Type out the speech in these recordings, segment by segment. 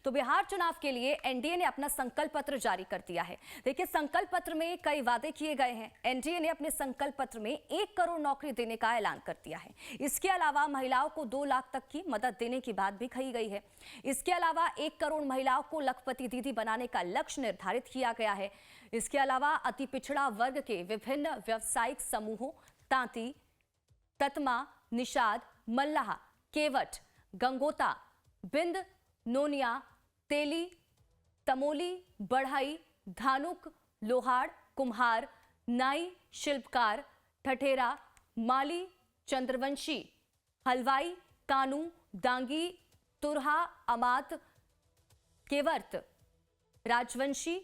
तो बिहार चुनाव के लिए एनडीए ने अपना संकल्प पत्र जारी कर दिया है। देखिए, संकल्प पत्र में कई वादे किए गए हैं। एनडीए ने अपने संकल्प पत्र में 1 करोड़ नौकरी देने का ऐलान कर दिया है। इसके अलावा महिलाओं को 2 लाख तक की मदद देने की बात भी कही गई है। इसके अलावा 1 करोड़ महिलाओं को लखपति दीदी बनाने का लक्ष्य निर्धारित किया गया है। इसके अलावा अति पिछड़ा वर्ग के विभिन्न व्यवसायिक समूहों तांती, ततमा, निषाद, मल्लाह, केवट, गंगोता, बिंद, नोनिया, तेली, तमोली, बढ़ई, धानुक, लोहार, कुम्हार, नाई, शिल्पकार, ठठेरा, माली, चंद्रवंशी, हलवाई, कानू, दांगी, तुरहा, अमात, केवर्त, राजवंशी,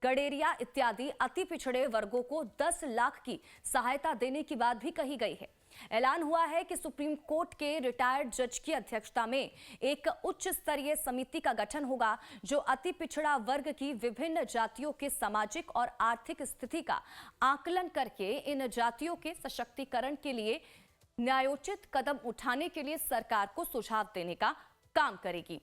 गडेरिया इत्यादि अति पिछड़े वर्गों को 10 लाख की सहायता देने की बात भी कही गई है। ऐलान हुआ है कि सुप्रीम कोर्ट के रिटायर्ड जज की अध्यक्षता में एक उच्च स्तरीय समिति का गठन होगा, जो अति पिछड़ा वर्ग की विभिन्न जातियों के सामाजिक और आर्थिक स्थिति का आकलन करके इन जातियों के सशक्तिकरण के लिए न्यायोचित कदम उठाने के लिए सरकार को सुझाव देने का काम करेगी।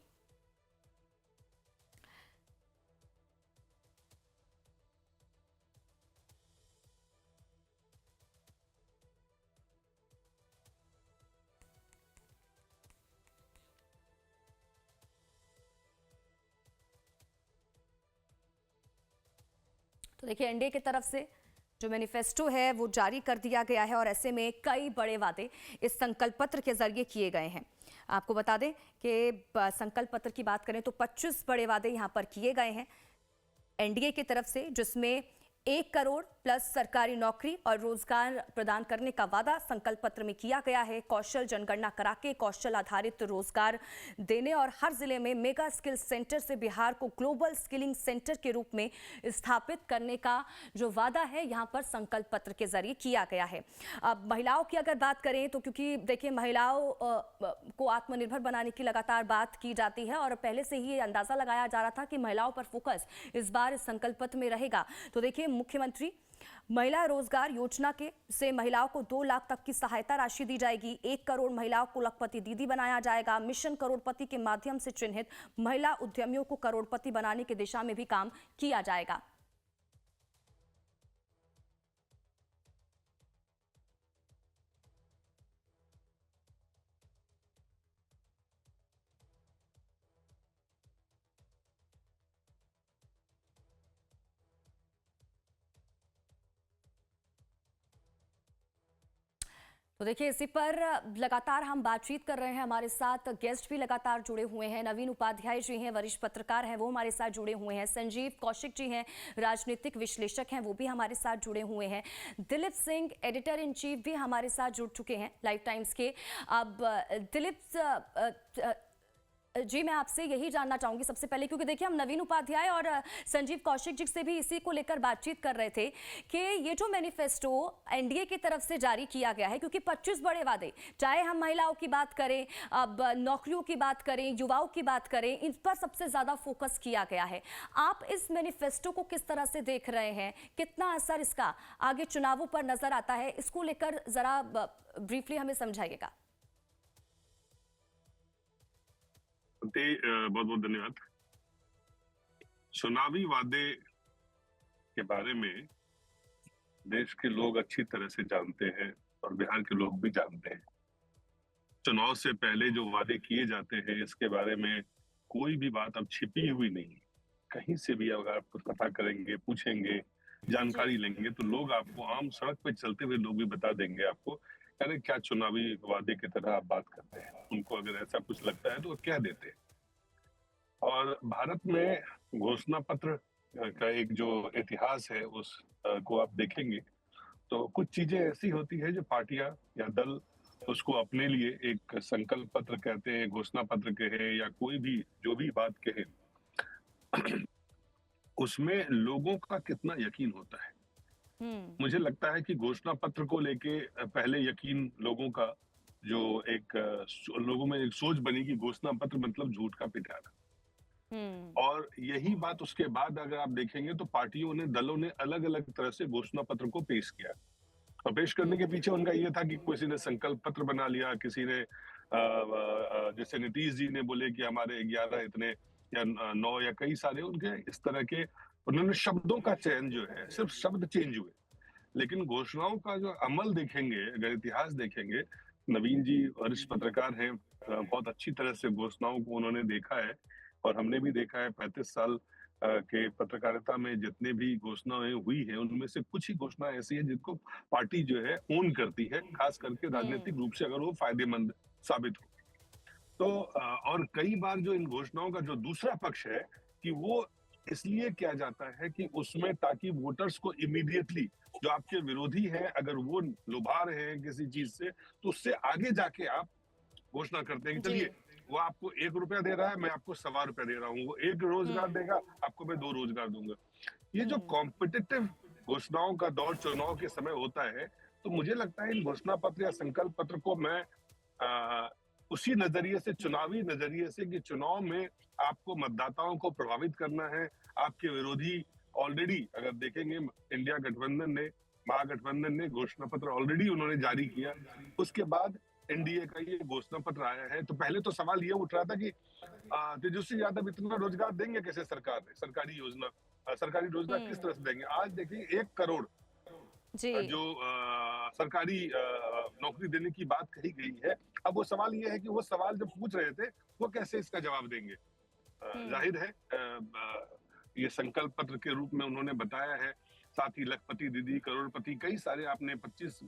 तो देखिए, एनडीए की तरफ से जो मैनिफेस्टो है वो जारी कर दिया गया है और ऐसे में कई बड़े वादे इस संकल्प पत्र के जरिए किए गए हैं। आपको बता दें कि संकल्प पत्र की बात करें तो 25 बड़े वादे यहां पर किए गए हैं एनडीए की तरफ से, जिसमें 1 करोड़ प्लस सरकारी नौकरी और रोजगार प्रदान करने का वादा संकल्प पत्र में किया गया है। कौशल जनगणना करा के कौशल आधारित रोजगार देने और हर जिले में मेगा स्किल सेंटर से बिहार को ग्लोबल स्किलिंग सेंटर के रूप में स्थापित करने का जो वादा है यहां पर संकल्प पत्र के जरिए किया गया है। अब महिलाओं की अगर बात करें तो क्योंकि देखिए, महिलाओं को आत्मनिर्भर बनाने की लगातार बात की जाती है और पहले से ही अंदाजा लगाया जा रहा था कि महिलाओं पर फोकस इस बार इस संकल्प पत्र में रहेगा। तो देखिए, मुख्यमंत्री महिला रोजगार योजना के से महिलाओं को 2 लाख तक की सहायता राशि दी जाएगी। 1 करोड़ महिलाओं को लखपति दीदी बनाया जाएगा। मिशन करोड़पति के माध्यम से चिन्हित महिला उद्यमियों को करोड़पति बनाने की दिशा में भी काम किया जाएगा। तो देखिए, इसी पर लगातार हम बातचीत कर रहे हैं। हमारे साथ गेस्ट भी लगातार जुड़े हुए हैं। नवीन उपाध्याय जी हैं, वरिष्ठ पत्रकार हैं, वो हमारे साथ जुड़े हुए हैं। संजीव कौशिक जी हैं, राजनीतिक विश्लेषक हैं, वो भी हमारे साथ जुड़े हुए हैं। Dilip Singh, editor in chief भी हमारे साथ जुड़ चुके हैं लाइव टाइम्स के। अब दिलीप जी, मैं आपसे यही जानना चाहूंगी सबसे पहले, क्योंकि देखिए, हम नवीन उपाध्याय और संजीव कौशिक जी से भी इसी को लेकर बातचीत कर रहे थे कि ये जो मैनिफेस्टो एनडीए की तरफ से जारी किया गया है, क्योंकि 25 बड़े वादे, चाहे हम महिलाओं की बात करें, अब नौकरियों की बात करें, युवाओं की बात करें, इन पर सबसे ज्यादा फोकस किया गया है। आप इस मैनिफेस्टो को किस तरह से देख रहे हैं? कितना असर इसका आगे चुनावों पर नजर आता है? इसको लेकर जरा ब्रीफली हमें समझाइएगा। बहुत बहुत धन्यवाद। चुनावी वादे के बारे में देश के लोग अच्छी तरह से जानते हैं और बिहार के लोग भी जानते हैं। चुनाव से पहले जो वादे किए जाते हैं, इसके बारे में कोई भी बात अब छिपी हुई नहीं है। कहीं से भी अगर आप पता करेंगे, पूछेंगे, जानकारी लेंगे, तो लोग आपको आम सड़क पे चलते हुए लोग भी बता देंगे आपको, अरे क्या चुनावी वादे की तरह आप बात करते हैं। उनको अगर ऐसा कुछ लगता है तो वो कह देते हैं। और भारत में घोषणा पत्र का एक जो इतिहास है उस को आप देखेंगे तो कुछ चीजें ऐसी होती है जो पार्टियां या दल उसको अपने लिए एक संकल्प पत्र कहते हैं, घोषणा पत्र कहे या कोई भी जो भी बात कहे, उसमें लोगों का कितना यकीन होता है। मुझे लगता है कि घोषणा पत्र को लेके पहले यकीन लोगों का जो एक लोगों में एक सोच बनी कि घोषणा पत्र मतलब झूठ का पिटारा। और यही बात उसके बाद अगर आप देखेंगे तो पार्टियों ने, दलों ने अलग अलग तरह से घोषणा पत्र को पेश किया। और पेश करने के पीछे उनका ये था कि किसी ने संकल्प पत्र बना लिया, किसी ने जैसे नीतीश जी ने बोले कि हमारे 11 इतने या 9 या कई सारे उनके इस तरह के उन्होंने शब्दों का चयन जो है, सिर्फ शब्द चेंज हुए। लेकिन घोषणाओं का जो अमल देखेंगे, अगर इतिहास देखेंगे, नवीन जी वरिष्ठ पत्रकार हैं, बहुत अच्छी तरह से घोषणाओं को उन्होंने देखा है और हमने भी देखा है 35 साल के पत्रकारिता में जितने भी घोषणाएं हुई हैं, उनमें से कुछ ही घोषणाएं ऐसी हैं जिनको पार्टी जो है ओन करती है, खास करके राजनीतिक रूप से अगर वो फायदेमंद साबित हो। तो और कई बार जो इन घोषणाओं का जो दूसरा पक्ष है कि वो इसलिए किया जाता है कि उसमें ताकि वोटर्स को इमीडिएटली जो आपके विरोधी हैं अगर वो लुभा रहे हैं किसी चीज से तो उससे आगे जाके आप घोषणा करते हैं कि जी। चलिए वो आपको 1 रुपया दे रहा है, मैं आपको 1.25 रुपया दे रहा हूँ, वो 1 रोजगार हम्म। देगा, आपको मैं 2 रोजगार दूंगा। ये जो हम्म। कॉम्पिटिटिव घोषणाओं का दौर चुनाव के समय होता है, तो मुझे लगता है इन घोषणा पत्र या संकल्प पत्र को मैं अ, उसी नजरिए से, चुनावी नजरिए से कि चुनाव में आपको मतदाताओं को प्रभावित करना है। आपके विरोधी ऑलरेडी अगर देखेंगे इंडिया गठबंधन ने, महागठबंधन ने घोषणा पत्र ऑलरेडी उन्होंने जारी किया। उसके बाद एनडीए का ये घोषणा पत्र आया है। तो पहले तो सवाल ये उठ रहा था कि तेजस्वी यादव इतना रोजगार देंगे कैसे सरकार में, सरकारी योजना, सरकारी रोजगार किस तरह से देंगे। आज देखिए 1 करोड़ जी। जो सरकारी नौकरी देने की बात कही गई है। अब वो सवाल ये है कि वो सवाल जब पूछ रहे थे वो कैसे इसका जवाब देंगे। हम्म। जाहिर है ये संकल्प पत्र के रूप में उन्होंने बताया है। साथ ही लखपति दीदी, करोड़पति, कई सारे आपने 25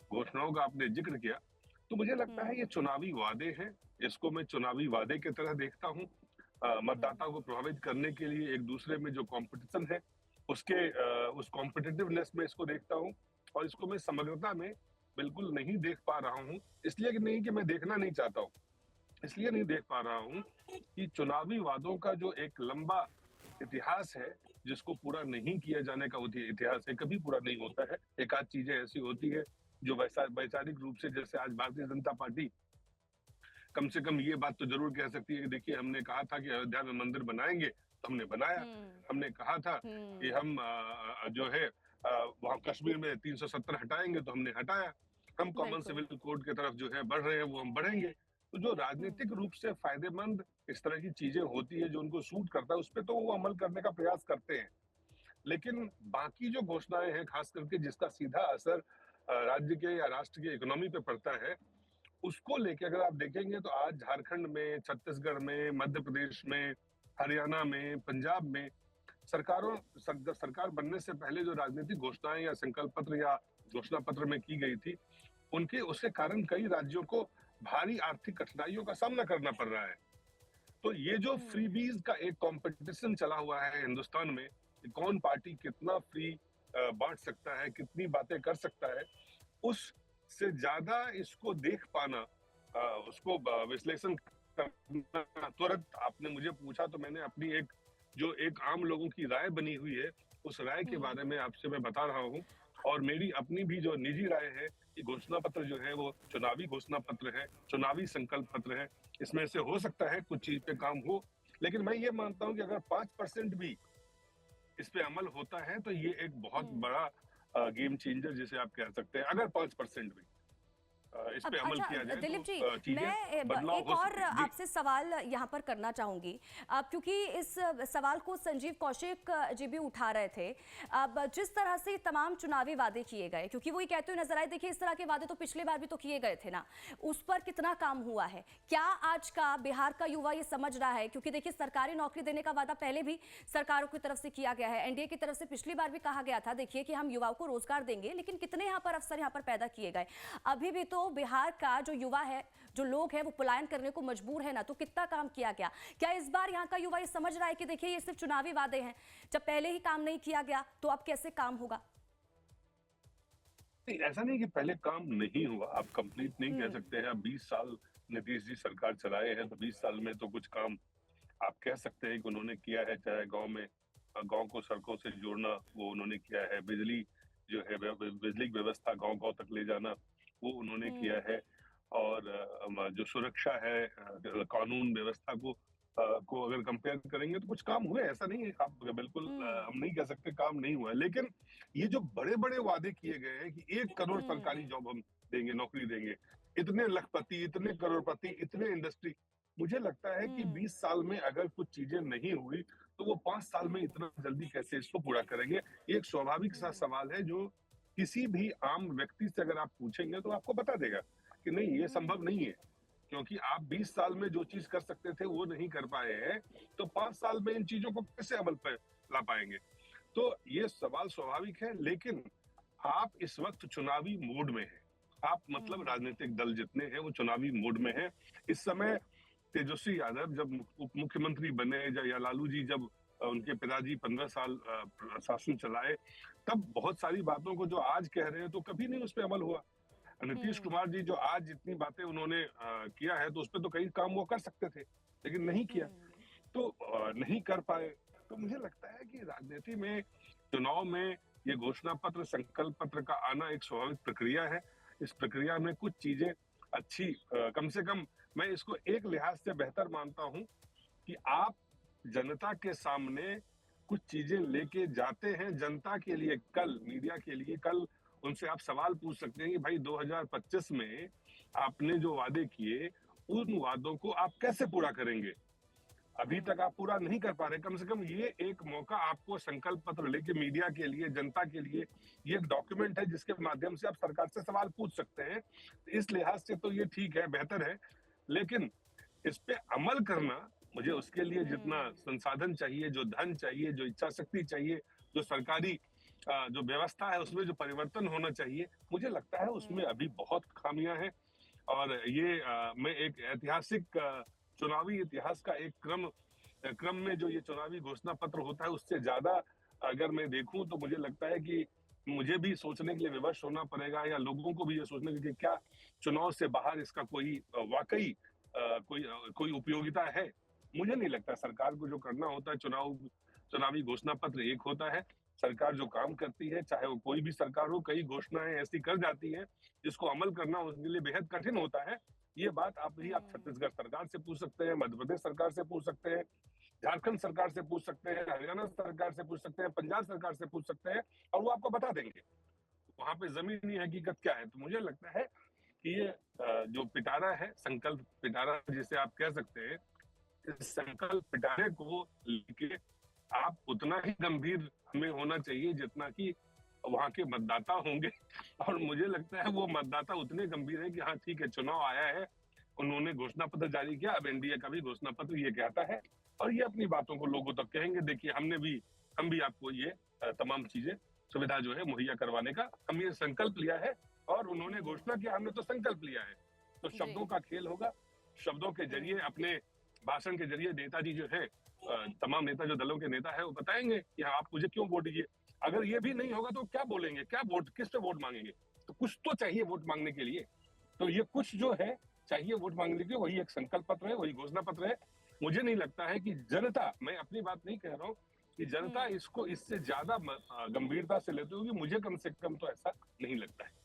घोषणाओं का आपने जिक्र किया। तो मुझे लगता है ये चुनावी वादे हैं। इसको मैं चुनावी वादे की तरह देखता हूँ। मतदाता को प्रभावित करने के लिए एक दूसरे में जो कंपटीशन है उसके उस कॉम्पिटिटिवनेस में इसको देखता हूँ और इसको मैं समग्रता में बिल्कुल नहीं देख पा रहा हूँ। इसलिए कि नहीं कि मैं देखना नहीं चाहता हूँ, इसलिए नहीं देख पा रहा हूँ कि चुनावी वादों का जो एक लंबा इतिहास है जिसको पूरा नहीं किया जाने का इतिहास है, कभी पूरा नहीं होता है। एक आध चीजें ऐसी होती है जो वैचारिक रूप से, जैसे आज भारतीय जनता पार्टी कम से कम ये बात तो जरूर कह सकती है कि देखिए हमने कहा था कि अयोध्या में मंदिर बनाएंगे तो हमने बनाया। हम्म। हमने कहा था कि हम्म। हम जो है वहां कश्मीर में 370 हटाएंगे तो हमने हटाया। हम कॉमन बिल्कुल। सिविल कोड की तरफ जो है बढ़ रहे हैं वो हम बढ़ेंगे। तो जो हम्म। राजनीतिक रूप से फायदेमंद इस तरह की चीजें होती है जो उनको सूट करता है उस पर तो वो अमल करने का प्रयास करते हैं। लेकिन बाकी जो घोषणाएं हैं खास करके जिसका सीधा असर राज्य के या राष्ट्र के इकोनॉमी पे पड़ता है उसको लेके अगर आप देखेंगे तो आज झारखंड में, छत्तीसगढ़ में, मध्य प्रदेश में, हरियाणा में, पंजाब में सरकार बनने से पहले जो राजनीतिक घोषणाएं या संकल्प पत्र या घोषणा पत्र में की गई थी उनके उसके कारण कई राज्यों को भारी आर्थिक कठिनाइयों का सामना करना पड़ रहा है। तो ये जो हम्म। फ्रीबीज का एक कंपटीशन चला हुआ है हिंदुस्तान में कि कौन पार्टी कितना फ्री बांट सकता है, कितनी बातें कर सकता है, उससे ज्यादा इसको देख पाना, उसको विश्लेषण करना तुरंत आपने मुझे पूछा तो मैंने अपनी एक आम लोगों की राय बनी हुई है उस राय के हम्म। बारे में आपसे मैं बता रहा हूँ। और मेरी अपनी भी जो निजी राय है कि घोषणा पत्र जो है वो चुनावी घोषणा पत्र है, चुनावी संकल्प पत्र है। इसमें से हो सकता है कुछ चीज पे काम हो, लेकिन मैं ये मानता हूँ कि अगर 5% भी इस पे अमल होता है तो ये एक बहुत हम्म। बड़ा गेम चेंजर जिसे आप कह सकते हैं। अगर 5% भी इस अब पे अमल अच्छा किया जाए दिलीप जी, तो चीजें मैं बदलाव एक हो और सकती है। जी आपसे सवाल यहाँ पर करना चाहूंगी। अब क्योंकि इस सवाल को संजीव कौशिक जी भी उठा रहे थे। अब जिस तरह से तमाम चुनावी वादे किए गए, क्योंकि वो ये कहते हुए नजर आए, देखिए इस तरह के वादे तो पिछले बार भी तो किए गए थे ना, उस पर कितना काम हुआ है? क्या आज का बिहार का युवा ये समझ रहा है? क्योंकि देखिए सरकारी नौकरी देने का वादा पहले भी सरकारों की तरफ से किया गया है, एनडीए की तरफ से पिछली बार भी कहा गया था देखिए कि हम युवाओं को रोजगार देंगे, लेकिन कितने यहाँ पर अवसर यहाँ पर पैदा किए गए? अभी भी तो बिहार का जो युवा है, जो लोग हैं, वो पलायन करने को मजबूर है ना, तो कितना काम किया गया? क्या इस बार यहाँ का युवा ये समझ रहा है कि देखिए ये सिर्फ चुनावी वादे हैं, जब पहले ही काम नहीं किया गया तो अब कैसे काम होगा? नहीं, ऐसा नहीं कि पहले काम नहीं हुआ, आप कंप्लीट नहीं कह सकते हैं। अब 20 साल नीतीश जी सरकार चलाए हैं तो 20 साल में तो कुछ काम आप कह सकते हैं कि उन्होंने किया है। चाहे गांव में गांव को सड़कों से जोड़ना वो उन्होंने किया है, बिजली जो है बिजली की व्यवस्था गांव गांव तक ले जाना वो उन्होंने किया है। और जो सुरक्षा है, कानून व्यवस्था को अगर कंपेयर करेंगे तो कुछ काम हुए, ऐसा नहीं है। आप बिल्कुल हम्म। हम नहीं कह सकते काम नहीं हुआ है। लेकिन ये जो बड़े बड़े वादे किए गए हैं कि 1 करोड़ हम्म। सरकारी जॉब हम देंगे, नौकरी देंगे, इतने लखपति, इतने करोड़पति, इतने इंडस्ट्री, मुझे लगता है कि 20 साल में अगर कुछ चीजें नहीं हुई तो वो 5 साल में इतना जल्दी कैसे इसको पूरा करेंगे? ये एक स्वाभाविक सा सवाल है जो किसी भी आम व्यक्ति से अगर आप पूछेंगे तो आपको बता देगा कि नहीं, ये संभव नहीं है। क्योंकि आप 20 साल में जो चीज कर सकते थे वो नहीं कर पाए हैं, तो 5 साल में इन चीजों को कैसे अमल पे ला पाएंगे? तो ये सवाल स्वाभाविक है, लेकिन आप इस वक्त चुनावी मोड में हैं। आप मतलब राजनीतिक दल जितने हैं वो चुनावी मोड में हैं। इस समय तेजस्वी यादव जब उप मुख्यमंत्री बने या लालू जी जब उनके पिताजी 15 साल शासन चलाए, तब बहुत सारी बातों को जो आज कह रहे हैं तो कभी नहीं उस पे अमल हुआ। नीतीश कुमार जी जो आज जितनी बातें उन्होंने किया है तो उस पे तो कई काम वो कर सकते थे, लेकिन नहीं किया। तो नहीं कर पाए। तो मुझे लगता है कि राजनीति में, चुनाव में ये घोषणा पत्र, संकल्प पत्र का आना एक स्वाभाविक प्रक्रिया है। इस प्रक्रिया में कुछ चीजें अच्छी, कम से कम मैं इसको एक लिहाज से बेहतर मानता हूं कि आप जनता के सामने कुछ चीजें लेके जाते हैं जनता के लिए। कल मीडिया के लिए कल उनसे आप सवाल पूछ सकते हैं कि भाई 2025 में आपने जो वादे किए उन वादों को आप कैसे पूरा करेंगे? अभी तक आप पूरा नहीं कर पा रहे। कम से कम ये एक मौका आपको संकल्प पत्र लेके मीडिया के लिए, जनता के लिए, ये एक डॉक्यूमेंट है जिसके माध्यम से आप सरकार से सवाल पूछ सकते हैं। इस लिहाज से तो ये ठीक है, बेहतर है, लेकिन इस पे अमल करना, मुझे उसके लिए जितना संसाधन चाहिए, जो धन चाहिए, जो इच्छा शक्ति चाहिए, जो सरकारी जो व्यवस्था है उसमें जो परिवर्तन होना चाहिए, मुझे लगता है उसमें अभी बहुत खामियां हैं। और ये मैं एक ऐतिहासिक चुनावी इतिहास का एक क्रम में जो ये चुनावी घोषणा पत्र होता है उससे ज्यादा अगर मैं देखूं तो मुझे लगता है कि मुझे भी सोचने के लिए विवश होना पड़ेगा, या लोगों को भी ये सोचने के लिए कि क्या चुनाव से बाहर इसका कोई वाकई कोई उपयोगिता है। मुझे नहीं लगता। सरकार को जो करना होता है, चुनावी घोषणा पत्र एक होता है। सरकार जो काम करती है, चाहे वो कोई भी सरकार हो, कई घोषणाएं ऐसी कर जाती हैं जिसको अमल करना उनके लिए बेहद कठिन होता है। ये बात आप छत्तीसगढ़ सरकार से पूछ सकते हैं, मध्य प्रदेश सरकार से पूछ सकते हैं, झारखंड सरकार से पूछ सकते हैं, हरियाणा सरकार से पूछ सकते हैं, पंजाब सरकार से पूछ सकते हैं, और वो आपको बता देंगे वहां पे जमीनी हकीकत क्या है। तो मुझे लगता है कि ये जो पिटारा है, संकल्प पिटारा जिसे आप कह सकते हैं, इस संकल्प पिटारे को लेके आप उतना ही गंभीर हमें होना चाहिए जितना कि वहां के मतदाता होंगे। और मुझे लगता है वो मतदाता उतने गंभीर है कि हाँ ठीक है, चुनाव आया है, उन्होंने घोषणा पत्र जारी किया, अब एनडीए का भी घोषणा पत्र ये कहता है और ये अपनी बातों को लोगों तक कहेंगे। देखिए हम भी आपको ये तमाम चीजें, सुविधा जो है मुहैया करवाने का हम ये संकल्प लिया है, और उन्होंने घोषणा किया, हमने तो संकल्प लिया है। तो शब्दों का खेल होगा। शब्दों के जरिए, अपने भाषण के जरिए नेताजी जो है, तमाम नेता जो दलों के नेता है, वो बताएंगे कि हाँ आप मुझे क्यों वोट दीजिए। अगर ये भी नहीं होगा तो क्या बोलेंगे, क्या वोट, किस पे वोट मांगेंगे? तो कुछ तो चाहिए वोट मांगने के लिए। तो ये कुछ जो है चाहिए वोट मांगने के लिए, वही एक संकल्प पत्र है, वही घोषणा पत्र है। मुझे नहीं लगता है कि जनता, मैं अपनी बात नहीं कह रहा हूँ कि जनता इसको इससे ज्यादा गंभीरता से लेते होगी, मुझे कम से कम तो ऐसा नहीं लगता है।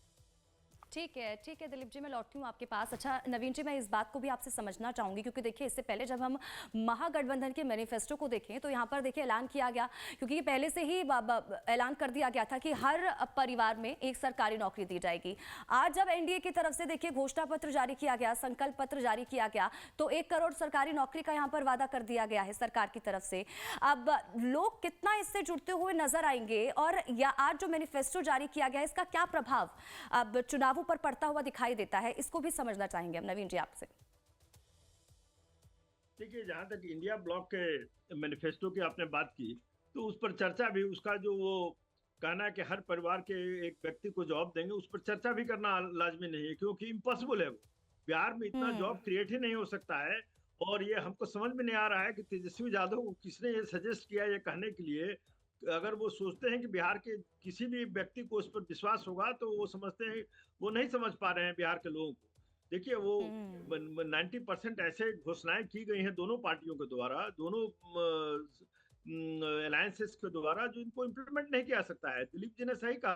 ठीक है दिलीप जी, मैं लौटती हूँ आपके पास। अच्छा नवीन जी, मैं इस बात को भी आपसे समझना चाहूंगी, क्योंकि देखिए इससे पहले जब हम महागठबंधन के मैनिफेस्टो को देखें तो यहाँ पर देखिए ऐलान किया गया, क्योंकि पहले से ही ऐलान कर दिया गया था कि हर परिवार में एक सरकारी नौकरी दी जाएगी। आज जब एनडीए की तरफ से देखिए घोषणा पत्र जारी किया गया, संकल्प पत्र जारी किया गया, तो 1 करोड़ सरकारी नौकरी का यहाँ पर वादा कर दिया गया है सरकार की तरफ से। अब लोग कितना इससे जुड़ते हुए नजर आएंगे, और या आज जो मैनिफेस्टो जारी किया गया इसका क्या प्रभाव अब चुनाव पर पड़ता हुआ दिखाई देता है, इसको भी समझना चाहेंगे हम नवीन जी आपसे। देखिए, जहां तक इंडिया ब्लॉक के मैनिफेस्टो की आपने बात की, तो उस पर चर्चा भी, उसका जो वो कहना है कि हर परिवार के एक व्यक्ति को जॉब देंगे, उस पर चर्चा भी करना लाजमी नहीं है, क्योंकि इम्पॉसिबल है। बिहार में इतना जॉब क्रिएट ही नहीं हो सकता है। और ये हमको समझ में नहीं आ रहा है कि तेजस्वी यादव को किसने ये सजेस्ट किया ये कहने के लिए। अगर वो सोचते हैं कि बिहार के किसी भी व्यक्ति को उस पर विश्वास होगा, तो वो समझते हैं, वो नहीं समझ पा रहे हैं बिहार के लोगों को। देखिए, वो 90% ऐसे घोषणाएं की गई हैं दोनों पार्टियों के द्वारा, दोनों अलायंसेस के द्वारा, जो इनको इम्प्लीमेंट नहीं किया सकता है। दिलीप जी ने सही कहा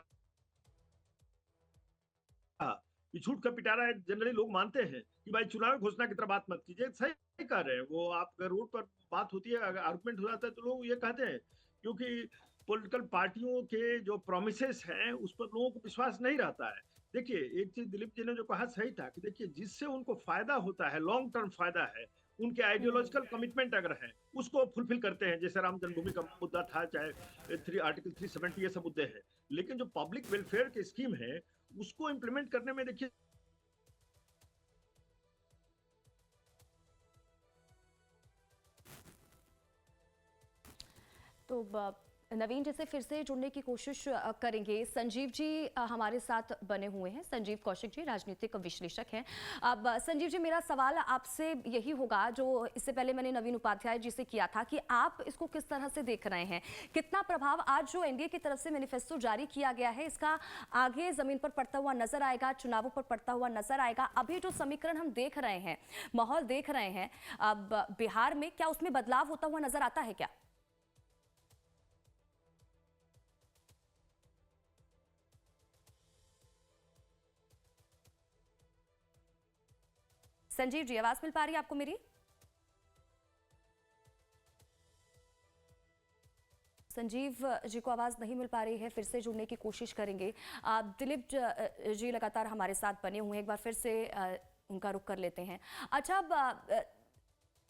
कि झूठ का पिटारा जनरली लोग मानते हैं कि भाई चुनावी घोषणा की तरह बात मत कीजिए। सही कह रहे हैं वो। आप अगर रोड पर बात होती है, अगर आर्गुमेंट हो जाता है, तो लोग ये कहते हैं, क्योंकि पॉलिटिकल पार्टियों के जो प्रोमिसेस हैं उस पर लोगों को विश्वास नहीं रहता है। देखिए, एक चीज दिलीप जी ने जो कहा सही था कि देखिए, जिससे उनको फायदा होता है, लॉन्ग टर्म फायदा है, उनके आइडियोलॉजिकल कमिटमेंट अगर है उसको फुलफिल करते हैं, जैसे राम जन्मभूमि का मुद्दा था, चाहे आर्टिकल 370, ये सब मुद्दे हैं। लेकिन जो पब्लिक वेलफेयर की स्कीम है उसको इम्प्लीमेंट करने में देखिए तो नवीन जी से फिर से जुड़ने की कोशिश करेंगे। संजीव जी हमारे साथ बने हुए हैं, संजीव कौशिक जी राजनीतिक विश्लेषक हैं। अब संजीव जी, मेरा सवाल आपसे यही होगा जो इससे पहले मैंने नवीन उपाध्याय जी से किया था कि आप इसको किस तरह से देख रहे हैं, कितना प्रभाव आज जो एनडीए की तरफ से मैनिफेस्टो जारी किया गया है इसका आगे जमीन पर पड़ता हुआ नजर आएगा, चुनावों पर पड़ता हुआ नजर आएगा? अभी जो समीकरण हम देख रहे हैं, माहौल देख रहे हैं अब बिहार में, क्या उसमें बदलाव होता हुआ नजर आता है क्या? संजीव जी, आवाज मिल पा रही है आपको मेरी? संजीव जी को आवाज नहीं मिल पा रही है, फिर से जुड़ने की कोशिश करेंगे। दिलीप जी लगातार हमारे साथ बने हुए हैं, एक बार फिर से उनका रुख कर लेते हैं। अच्छा, अब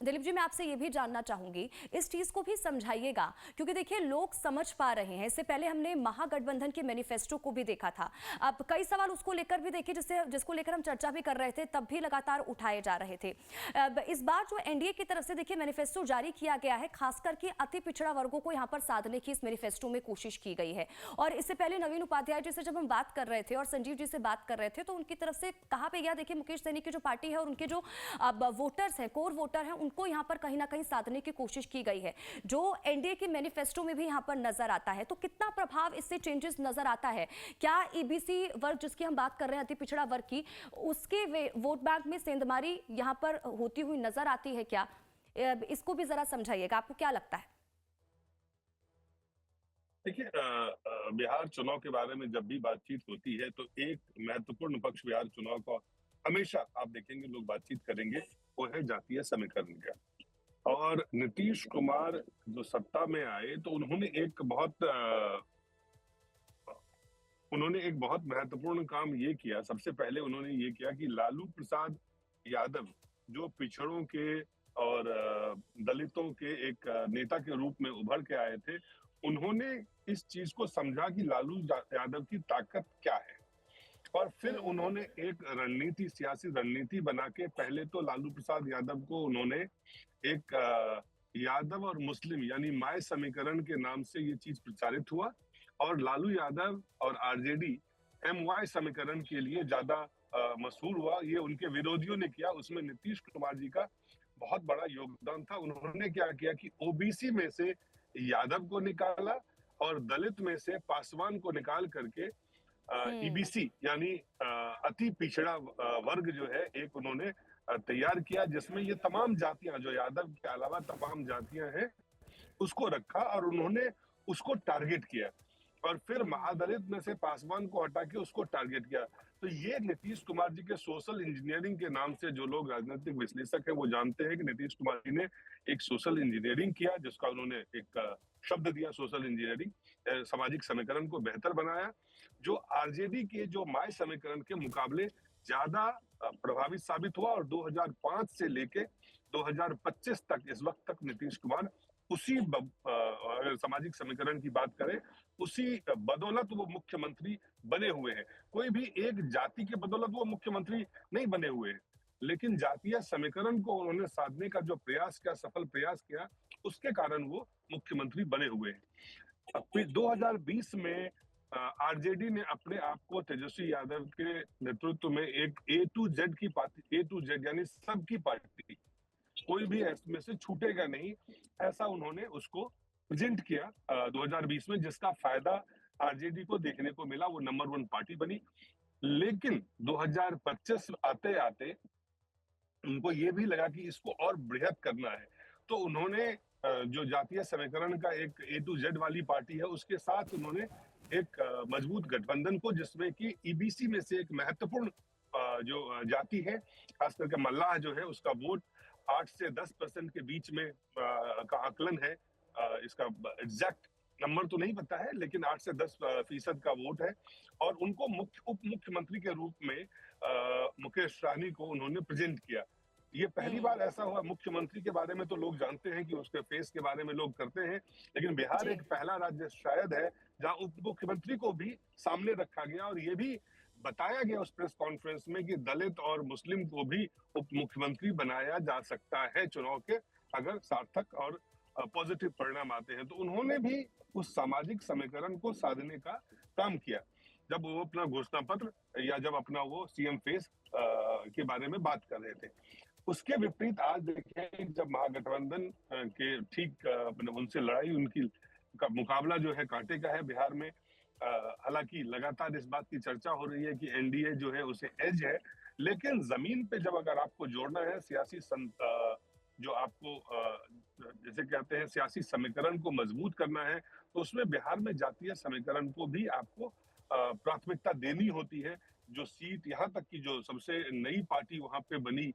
दिलीप जी, मैं आपसे ये भी जानना चाहूंगी, इस चीज को भी समझाइएगा, क्योंकि देखिए लोग समझ पा रहे हैं। इससे पहले हमने महागठबंधन के मैनिफेस्टो को भी देखा था, अब कई सवाल उसको लेकर भी देखे जिसको लेकर हम चर्चा भी कर रहे थे, तब भी लगातार उठाए जा रहे थे। अब इस बार जो एनडीए की तरफ से देखिए मैनिफेस्टो जारी किया गया है, खासकर के अति पिछड़ा वर्गों को यहाँ पर साधने की इस मैनिफेस्टो में कोशिश की गई है। और इससे पहले नवीन उपाध्याय जी से जब हम बात कर रहे थे और संजीव जी से बात कर रहे थे, तो उनकी तरफ से कहा पे गया, देखिए मुकेश सैनी की जो पार्टी है और उनके जो अब वोटर्स हैं, कोर वोटर हैं, उनको यहाँ पर कहीं ना कहीं साधने की कोशिश की गई है, जो एनडीए के मैनिफेस्टो में भी यहाँ पर नजर आता है। तो कितना प्रभाव इससे चेंजेस नजर आता है? क्या ईबीसी वर्ग जिसकी हम बात कर रहे हैं, अति पिछड़ा वर्ग की, उसके वोट बैंक में सेंधमारी यहाँ पर होती हुई नजर आती है क्या? इसको भी जरा समझाइएगा, आपको क्या लगता है? देखिए, बिहार चुनाव के बारे में जब भी बातचीत होती है तो एक महत्वपूर्ण पक्ष बिहार चुनाव का हमेशा आप देखेंगे लोग बातचीत करेंगे, वो है जातीय समीकरण का। और नीतीश कुमार जो सत्ता में आए तो उन्होंने एक बहुत महत्वपूर्ण काम ये किया। सबसे पहले उन्होंने ये किया कि लालू प्रसाद यादव जो पिछड़ों के और दलितों के एक नेता के रूप में उभर के आए थे, उन्होंने इस चीज को समझा कि लालू यादव की ताकत क्या है, और फिर उन्होंने एक सियासी रणनीति बना के पहले तो लालू प्रसाद यादव को उन्होंने एक यादव और मुस्लिम यानी माय समीकरण के नाम से ये चीज प्रचारित हुआ, और लालू यादव और आरजेडी एमवाय समीकरण के लिए ज्यादा मशहूर हुआ। ये उनके विरोधियों ने किया, उसमें नीतीश कुमार जी का बहुत बड़ा योगदान था। उन्होंने क्या किया कि ओबीसी में से यादव को निकाला और दलित में से पासवान को निकाल करके ईबीसी यानी अति पिछड़ा वर्ग जो है एक उन्होंने तैयार किया, जिसमें ये तमाम जातियां जो यादव के अलावा तमाम जातियां हैं उसको रखा और उन्होंने उसको टारगेट किया, और फिर महादलित में से पासवान को हटा के उसको टारगेट किया। तो ये नीतीश कुमार जी के सोशल इंजीनियरिंग के नाम से जो लोग राजनीतिक विश्लेषक है वो जानते हैं कि नीतीश कुमार जी ने एक सोशल इंजीनियरिंग किया, जिसका उन्होंने एक शब्द दिया सोशल इंजीनियरिंग, सामाजिक समीकरण को बेहतर बनाया, जो आरजेडी के जो माय समीकरण के मुकाबले ज्यादा प्रभावित साबित हुआ। और 2005 से लेके 2025 तक, इस वक्त तक नीतीश कुमार उसी अगर सामाजिक समीकरण की बात करें उसी बदौलत वो मुख्यमंत्री बने हुए हैं। कोई भी एक जाति के बदौलत वो मुख्यमंत्री नहीं बने हुए हैं, लेकिन जातीय समीकरण को उन्होंने साधने का जो प्रयास किया, सफल प्रयास किया, उसके कारण वो मुख्यमंत्री बने हुए हैं। फिर 2020 में आरजेडी ने अपने आप को तेजस्वी यादव के नेतृत्व में एक ए टू जेड यानी सबकी पार्टी, कोई भी इसमें से छूटेगा नहीं, ऐसा उन्होंने उसको प्रेजेंट किया 2020 में, जिसका फायदा आरजेडी को देखने को मिला, वो नंबर 1 पार्टी बनी। लेकिन 2025 आते आते उनको ये भी लगा कि इसको और बृहद करना है, तो उन्होंने जो जातीय समीकरण का एक ए टू जेड वाली पार्टी है उसके साथ उन्होंने एक मजबूत गठबंधन को, जिसमें कि ईबीसी में से एक महत्वपूर्ण जो जाति है, खास करके मल्लाह जो है, उसका वोट 8 से 10% के बीच में का आकलन है। इसका एग्जैक्ट नंबर तो नहीं पता है, लेकिन 8 से 10% का वोट है, और उनको उप मुख्यमंत्री के रूप में मुकेश सहनी को उन्होंने प्रेजेंट किया। ये पहली बार ऐसा हुआ। मुख्यमंत्री के बारे में तो लोग जानते हैं कि उसके फेस के बारे में लोग करते हैं, लेकिन बिहार जी। एक पहला राज्य शायद है जहां उप मुख्यमंत्री को भी सामने रखा गया और ये भी बताया गया उस प्रेस कॉन्फ्रेंस में कि दलित और मुस्लिम को भी उप मुख्यमंत्री बनाया जा सकता है चुनाव के, अगर सार्थक और पॉजिटिव परिणाम आते हैं। तो उन्होंने भी उस सामाजिक समीकरण को साधने का काम किया जब वो अपना घोषणा पत्र या जब अपना वो सीएम फेस के बारे में बात कर रहे थे। उसके विपरीत आज देखें जब महागठबंधन के ठीक उनसे लड़ाई, उनकी का मुकाबला जो है कांटे का है बिहार में। हालांकि लगातार इस बात की चर्चा हो रही है कि एनडीए जो है उसे एज है, लेकिन जमीन पे जब अगर आपको जोड़ना है सियासी जो आपको जैसे कहते हैं सियासी समीकरण को मजबूत करना है, तो उसमें बिहार में जातीय समीकरण को भी आपको प्राथमिकता देनी होती है। जो सीट, यहाँ तक कि जो सबसे नई पार्टी वहां पे बनी,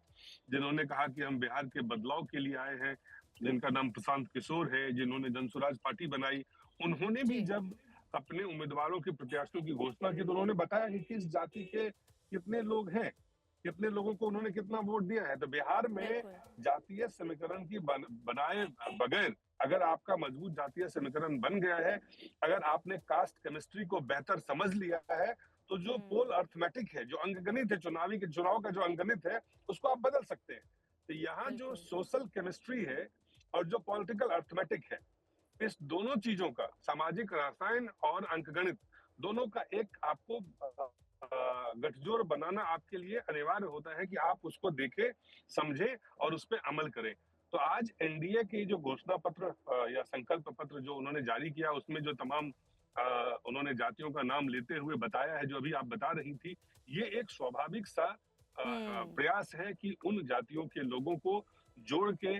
जिन्होंने कहा कि हम बिहार के बदलाव के लिए आए हैं, जिनका नाम प्रशांत किशोर है, जिन्होंने जनसुराज पार्टी बनाई, उन्होंने भी जी। जब अपने उम्मीदवारों के प्रत्याशियों की घोषणा की तो उन्होंने बताया कि किस जाति के कितने लोग हैं, कितने लोगों को उन्होंने कितना वोट दिया है। तो बिहार में बिल्कुल। जातीय समीकरण की बनाए बगैर अगर आपका मजबूत जातीय समीकरण बन गया है, अगर आपने कास्ट केमिस्ट्री को बेहतर समझ लिया है, तो जो पोल अर्थमेटिक है, जो अंकगणित है, चुनाव का जो अंकगणित है, उसको आप बदल सकते हैं। तो यहाँ जो बिल्कुल। सोशल केमिस्ट्री है और जो पॉलिटिकल अर्थमेटिक है, इस दोनों चीजों का, सामाजिक रसायन और अंकगणित, दोनों का एक आपको गठजोड़ बनाना आपके लिए अनिवार्य होता है कि आप उसको देखें, समझें और उस पर अमल करें। तो आज एनडीए की जो घोषणा पत्र या संकल्प पत्र जो उन्होंने जारी किया, उसमें जो तमाम उन्होंने जातियों का नाम लेते हुए बताया है, जो अभी आप बता रही थी, ये एक स्वाभाविक सा प्रयास है कि उन जातियों के लोगों को जोड़ के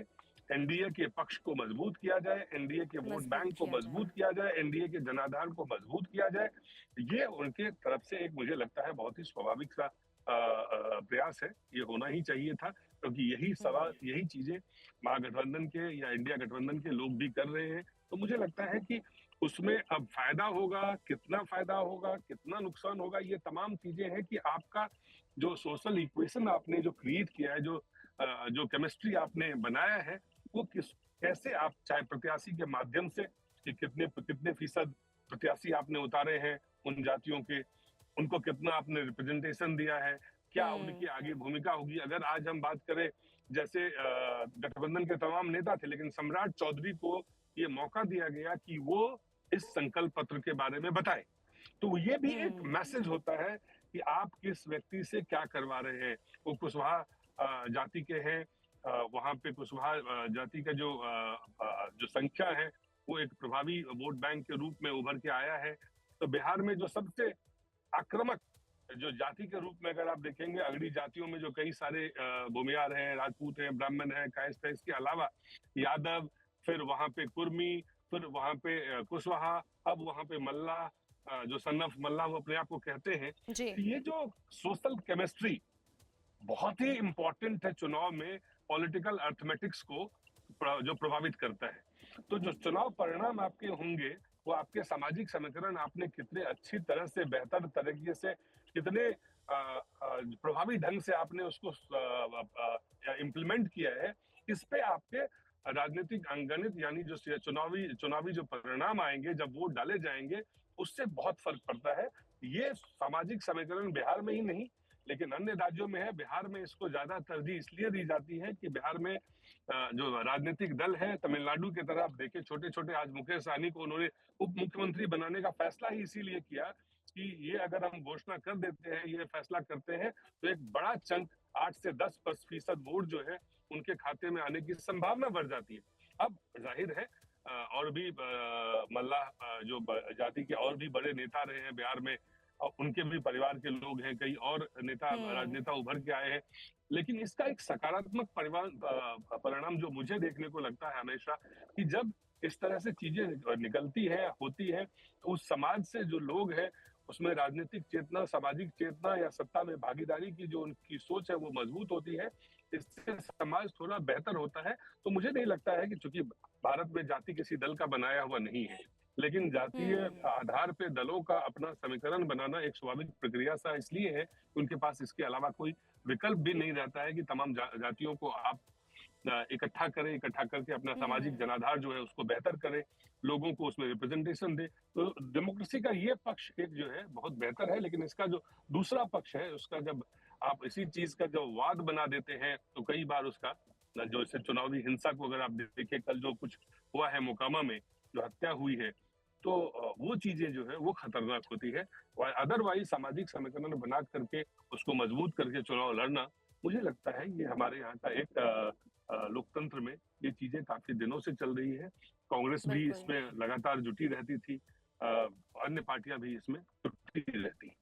एनडीए के पक्ष को मजबूत किया जाए, एनडीए के वोट बैंक को मजबूत किया जाए, एनडीए के जनाधार को मजबूत किया जाए। ये उनके तरफ से एक, मुझे लगता है, बहुत ही स्वाभाविक सा प्रयास है। ये होना ही चाहिए था, क्योंकि यही सवाल, यही चीजें महागठबंधन के या इंडिया गठबंधन के लोग भी कर रहे हैं। तो मुझे लगता है कि उसमें अब फायदा होगा, कितना फायदा होगा, कितना नुकसान होगा, ये तमाम चीजें हैं कि आपका जो सोशल इक्वेशन आपने जो क्रिएट किया है, जो केमिस्ट्री आपने बनाया है, वो कैसे आप, चाहे प्रत्याशी के माध्यम से कि कितने फीसद प्रत्याशी आपने उतारे हैं उन जातियों के, उनको कितना आपने रिप्रेजेंटेशन दिया है, क्या उनकी आगे भूमिका होगी। अगर आज हम बात करें, जैसे गठबंधन के तमाम नेता थे, लेकिन सम्राट चौधरी को ये मौका दिया गया कि वो इस संकल्प पत्र के बारे में बताए, तो ये भी एक मैसेज होता है कि आप किस व्यक्ति से क्या करवा रहे हैं। वो कुशवाहा जाति के हैं, वहां पे कुशवाहा जाति का जो संख्या है, वो एक प्रभावी वोट बैंक के रूप में उभर के आया है। तो बिहार में जो सबसे आक्रामक जो जाति के रूप में अगर आप देखेंगे, अगड़ी जातियों में जो कई सारे भूमियार हैं, राजपूत हैं, ब्राह्मण हैं, कायस्थ है, इसके अलावा यादव, फिर वहां पे कुर्मी, फिर वहां पे कुशवाहा, अब वहां पे मल्ला, जो सन ऑफ मल्ला वो अपने आप को कहते हैं। जी। ये जो सोशल केमिस्ट्री बहुत ही इंपॉर्टेंट है चुनाव में, पॉलिटिकल अर्थमेटिक्स को जो प्रभावित करता है। तो जो चुनाव परिणाम आपके होंगे, वो आपके सामाजिक समीकरण आपने कितने अच्छी तरह से, बेहतर तरीके से, कितने प्रभावी ढंग से आपने उसको इम्प्लीमेंट किया है, इस पे आपके राजनीतिक अंगणित, यानी जो चुनावी जो परिणाम आएंगे, जब वोट डाले जाएंगे, उससे बहुत फर्क पड़ता है। ये सामाजिक समीकरण बिहार में ही नहीं, लेकिन अन्य राज्यों में है। बिहार में इसको ज्यादा तरजीह इसलिए दी जाती है कि बिहार में जो राजनीतिक दल है, तमिलनाडु की तरह आप देखें, छोटे छोटे, आज मुकेश सहनी को उन्होंने उप मुख्यमंत्री बनाने का फैसला ही इसीलिए किया कि ये अगर हम घोषणा कर देते हैं, ये फैसला करते हैं, तो एक बड़ा चंक 8 से 10% वोट जो है उनके खाते में आने की संभावना बढ़ जाती है। अब जाहिर है और भी मल्ला जो जाति के और भी बड़े नेता रहे हैं बिहार में, उनके भी परिवार के लोग हैं, कई और राजनेता उभर के आए हैं, लेकिन इसका एक सकारात्मक परिणाम जो मुझे देखने को लगता है हमेशा, कि जब इस तरह से चीजें निकलती है, होती है, तो उस समाज से जो लोग हैं, उसमें राजनीतिक चेतना, सामाजिक चेतना या सत्ता में भागीदारी की जो उनकी सोच है, वो मजबूत होती है। इससे समाज थोड़ा बेहतर होता है। तो मुझे नहीं लगता है कि, चूंकि भारत में जाति किसी दल का बनाया हुआ नहीं है, लेकिन जातीय आधार पे दलों का अपना समीकरण बनाना एक स्वाभाविक प्रक्रिया सा इसलिए है कि उनके पास इसके अलावा कोई विकल्प भी नहीं रहता है कि तमाम जातियों को आप इकट्ठा करें, इकट्ठा करके अपना सामाजिक जनाधार जो है उसको बेहतर करें, लोगों को उसमें रिप्रेजेंटेशन दे। तो डेमोक्रेसी का ये पक्ष एक जो है बहुत बेहतर है, लेकिन इसका जो दूसरा पक्ष है उसका जब आप इसी चीज का जब वाद बना देते हैं तो कई बार उसका जो इसे चुनावी हिंसा को अगर आप देखें, कल जो कुछ हुआ है मोकामा में, जो हत्या हुई है, तो वो चीजें जो है वो खतरनाक होती है। और अदरवाइज सामाजिक समीकरण बना करके उसको मजबूत करके चुनाव लड़ना, मुझे लगता है ये हमारे यहाँ का एक लोकतंत्र में ये चीजें काफी दिनों से चल रही है। कांग्रेस भी बिल्कुल। इसमें लगातार जुटी रहती थी, अन्य पार्टियां भी इसमें जुटी रहती हैं।